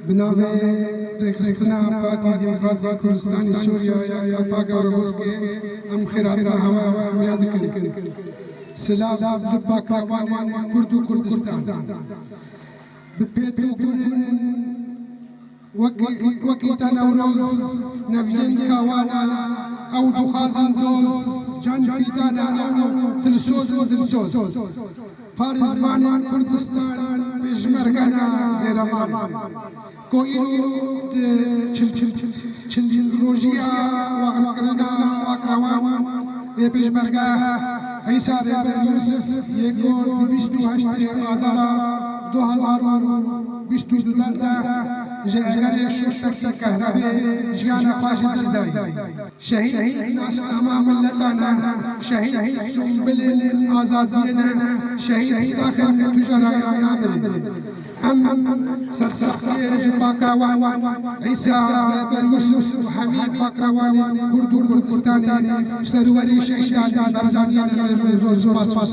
بناوی ریخستنا پارتی دموکراتی کردستانی سوریا یا پاگا و روزکه ام خیراتنا هوا و ام یاد کن سلاف لبا کروان کرد و کردستان بپیت و گرن وکی تنوروز نفین کوانا او دخازن دوز جان فیتانا او دلسوز فارزبان کردستان بجمرگانا زیرمان کوئیرو چل روژیا و انکرنا و کروان بجمرگا عیسی بر یوسف یکو 28 آذر 2022 دلتا جاگر شوشتکی کهربی جیانا خواهش دزدائی شهید ناسنامه ملتانا شهید سنبل آزادینا شهید ساخن تجارای آمرین هم سرسختی جبا کروان عیسی بر یوسف و حمید باکروانی کرد و کردستانی سروری شهیدان برزانیان مجموع زور سپاس